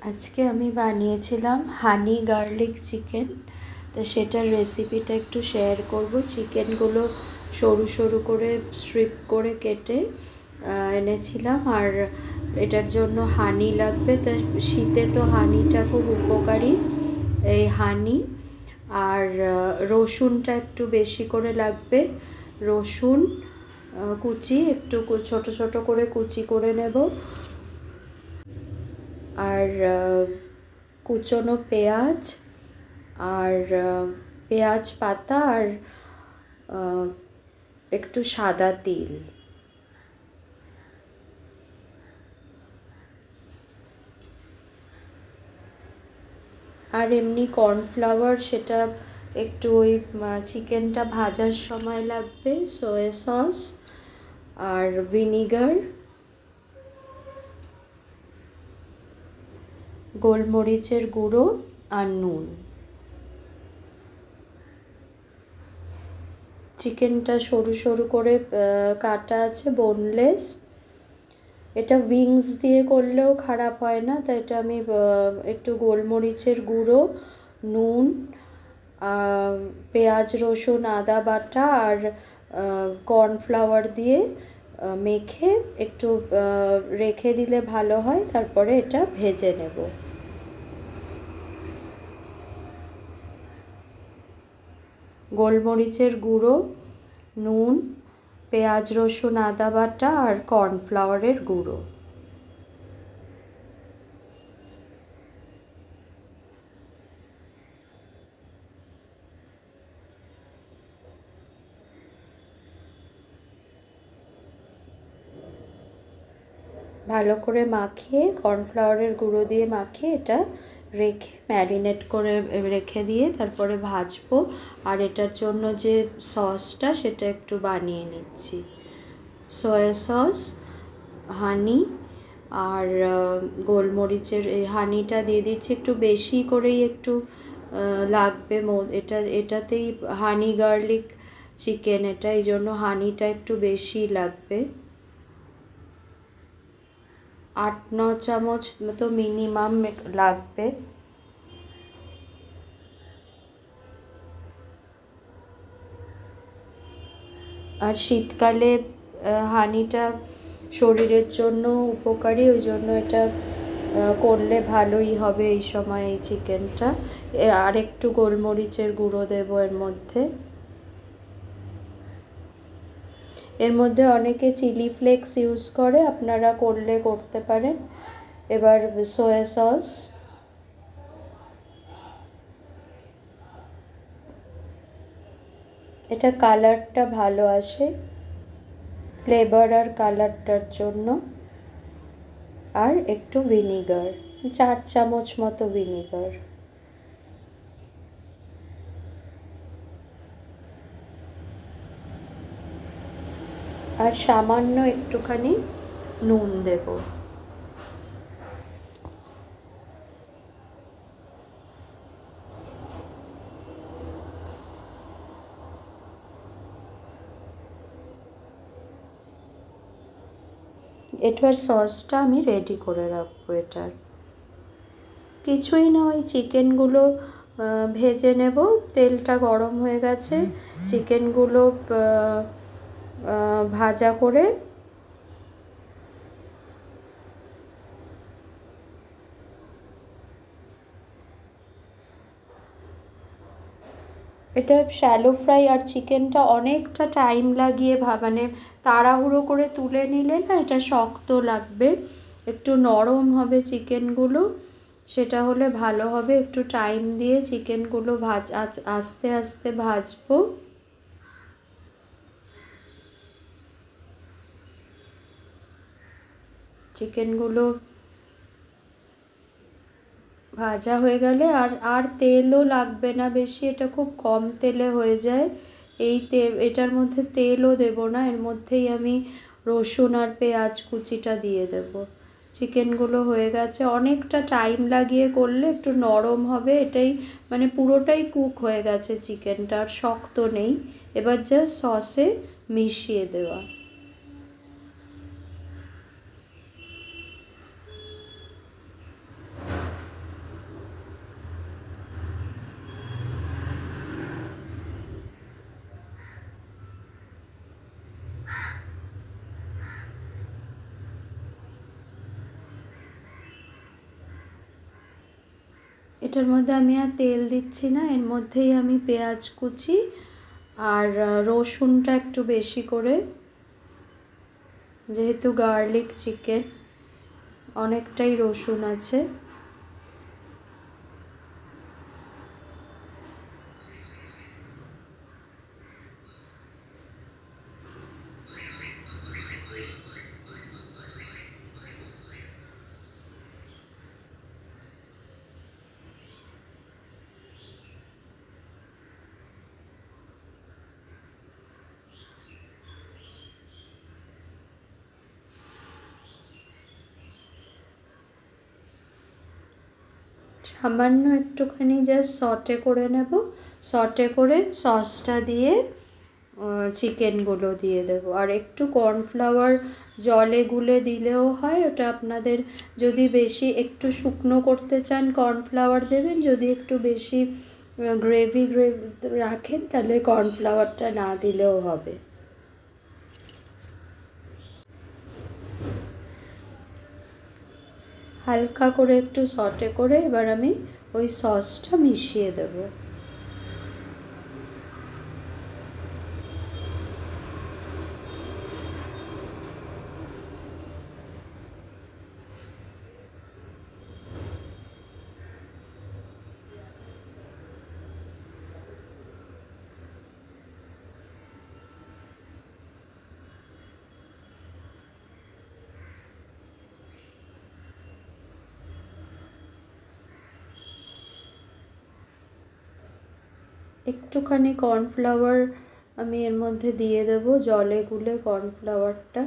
আজকে আমি বানিয়েছিলাম হানি গার্লিক চিকেন। তো সেটার রেসিপিটা একটু শেয়ার করব। চিকেনগুলো সরু সরু করে স্ট্রিপ করে কেটে এনেছিলাম। আর এটার জন্য হানি লাগবে। তা শীতে তো হানিটা খুব উপকারী, এই হানি। আর রসুনটা একটু বেশি করে লাগবে। রসুন কুচি একটু ছোট ছোট করে কুচি করে নেব। আর কুচনো পেঁয়াজ, আর পেঁয়াজ পাতা, আর একটু সাদা তিল। আর এমনি কর্নফ্লাওয়ার, সেটা একটু ওই চিকেনটা ভাজার সময় লাগবে। সয়া সস আর ভিনিগার, গোলমরিচের গুঁড়ো আর নুন। চিকেনটা সরু সরু করে কাটা আছে, বোনলেস। এটা উইংস দিয়ে করলেও খারাপ হয় না। তাই এটা আমি একটু গোলমরিচের গুঁড়ো, নুন, পেঁয়াজ রসুন আদা বাটা আর কর্নফ্লাওয়ার দিয়ে মেখে একটু রেখে দিলে ভালো হয়। তারপরে এটা ভেজে নেব। গোলমরিচের গুঁড়ো, নুন, পেঁয়াজ রসুন আদা বাটা আর কর্নফ্লাওয়ারের গুঁড়ো। ভালো করে মাখিয়ে, কর্নফ্লাওয়ারের গুঁড়ো দিয়ে মাখিয়ে এটা রেখে ম্যারিনেট করে রেখে দিয়ে তারপরে ভাজবো। আর এটার জন্য যে সসটা সেটা একটু বানিয়ে নিচ্ছি। সয়া সস, হানি আর গোলমরিচের এই হানিটা দিয়ে দিচ্ছি একটু বেশি করেই, একটু লাগবে। এটাতেই হানি গার্লিক চিকেন, এটা এই জন্য হানিটা একটু বেশি লাগবে। 8-9 চামচ মতো মিনিমাম লাগবে। আর শীতকালে হানিটা শরীরের জন্য উপকারী, ওই জন্য এটা করলে ভালোই হবে এই সময় এই চিকেনটা। আর একটু গোলমরিচের গুঁড়ো দেবো এর মধ্যে। এর মধ্যে অনেকে চিলি ফ্লেক্স ইউজ করে, আপনারা করলে করতে পারেন। এবার সয়া সস, এটা কালারটা ভালো আসে, ফ্লেভার আর কালারটার জন্য। আর একটু ভিনিগার, 4 চামচ মতো ভিনিগার। আর সামান্য একটুখানি নুন দেব। এটার সসটা আমি রেডি করে রাখবো। এটার কিছুই না, ওই চিকেনগুলো ভেজে নেব। তেলটা গরম হয়ে গেছে, চিকেনগুলো ভাজা করে এটা শ্যালো ফ্রাই। আর চিকেনটা অনেকটা টাইম লাগিয়ে মানে তাড়াহুড়ো করে তুলে নিলে না, এটা শক্ত লাগবে। একটু নরম হবে চিকেনগুলো, সেটা হলে ভালো হবে। একটু টাইম দিয়ে চিকেনগুলো আস্তে আস্তে ভাজবো। চিকেনগুলো ভাজা হয়ে গেলে আর তেলও লাগবে না বেশি, এটা খুব কম তেলে হয়ে যায়। এটার মধ্যে তেলও দেব না, এর মধ্যেই আমি রসুন আর পেঁয়াজ কুচিটা দিয়ে দেব। চিকেনগুলো হয়ে গেছে। অনেকটা টাইম লাগিয়ে করলে একটু নরম হবে। এটাই মানে পুরোটাই কুক হয়ে গেছে চিকেনটা, আর শক্ত নেই। এবার জাস্ট সসে মিশিয়ে দেওয়া। এটার মধ্যে আমি আর তেল দিচ্ছি না, এর মধ্যেই আমি পেঁয়াজ কুচি আর রসুনটা একটু বেশি করে, যেহেতু গার্লিক চিকেন অনেকটাই রসুন আছে। সামান্য একটুখানি জাস্ট সটে করে নেব, সটে করে সসটা দিয়ে চিকেনগুলো দিয়ে দেবো। আর একটু কর্নফ্লাওয়ার জলে গুলে দিলেও হয়, ওটা আপনাদের যদি বেশি একটু শুকনো করতে চান কর্নফ্লাওয়ার দেবেন, যদি একটু বেশি গ্রেভি রাখেন তাহলে কর্নফ্লাওয়ারটা না দিলেও হবে। হালকা করে একটু সটে করে এবার আমি ওই সসটা মিশিয়ে দেবো। একটুখানি কর্নফ্লাওয়ার আমি এর মধ্যে দিয়ে দেব, জলে গুলে কর্নফ্লাওয়ারটা।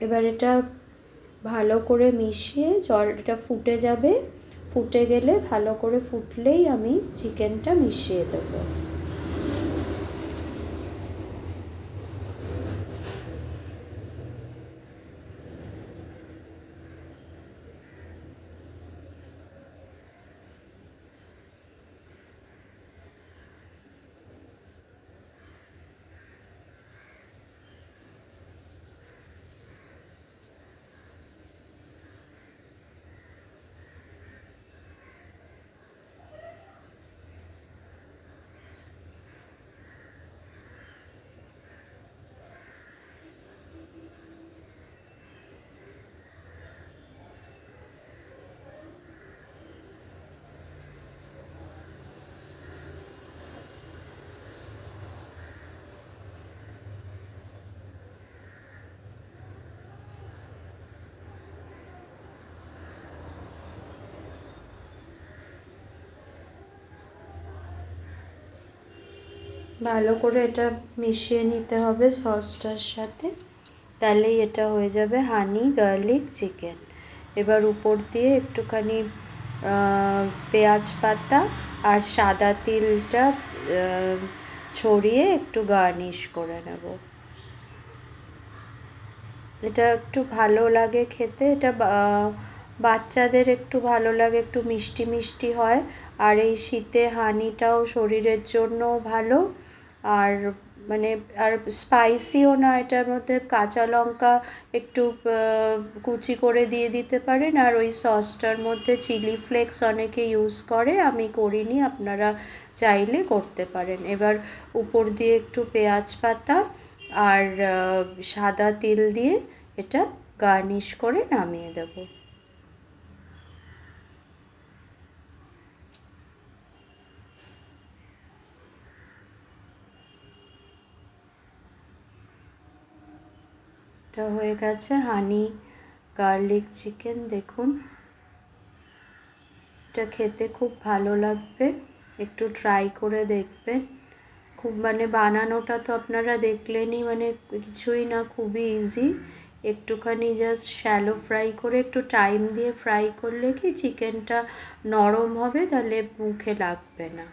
এবার এটা ভালো করে মিশিয়ে জলটা ফুটে যাবে, ফুটে গেলে ভালো করে ফুটলেই আমি চিকেনটা মিশিয়ে দেবো। ভালো করে এটা মিশিয়ে নিতে হবে সসটার সাথে, তাহলেই এটা হয়ে যাবে হানি গার্লিক চিকেন। এবার উপর দিয়ে একটুখানি পেঁয়াজ পাতা আর সাদা তিলটা ছড়িয়ে একটু গার্নিশ করে নেব। এটা একটু ভালো লাগে খেতে, এটা বাচ্চাদের একটু ভালো লাগে, একটু মিষ্টি মিষ্টি হয়। আর এই শীতে হানিটাও শরীরের জন্য ভালো, আর মানে আর স্পাইসিও না, এটার মধ্যে কাঁচা লঙ্কা একটু কুচি করে দিয়ে দিতে পারেন। আর ওই সসটার মধ্যে চিলি ফ্লেক্স অনেকে ইউজ করে, আমি করিনি, আপনারা চাইলে করতে পারেন। এবার উপর দিয়ে একটু পেঁয়াজ পাতা আর সাদা তিল দিয়ে এটা গার্নিশ করে নামিয়ে দেব। এটা হয়ে গেছে হানি গার্লিক চিকেন। দেখুন, এটা খেতে খুব ভালো লাগবে, একটু ট্রাই করে দেখবেন। খুব খুব মানে বানানোটা তো আপনারা দেখলেনই, মানে কিছুই না, খুবই ইজি। একটুখানি জাস্ট শ্যালো ফ্রাই করে একটু টাইম দিয়ে ফ্রাই করলে কি চিকেনটা নরম হবে, তাহলে মুখে লাগবে না।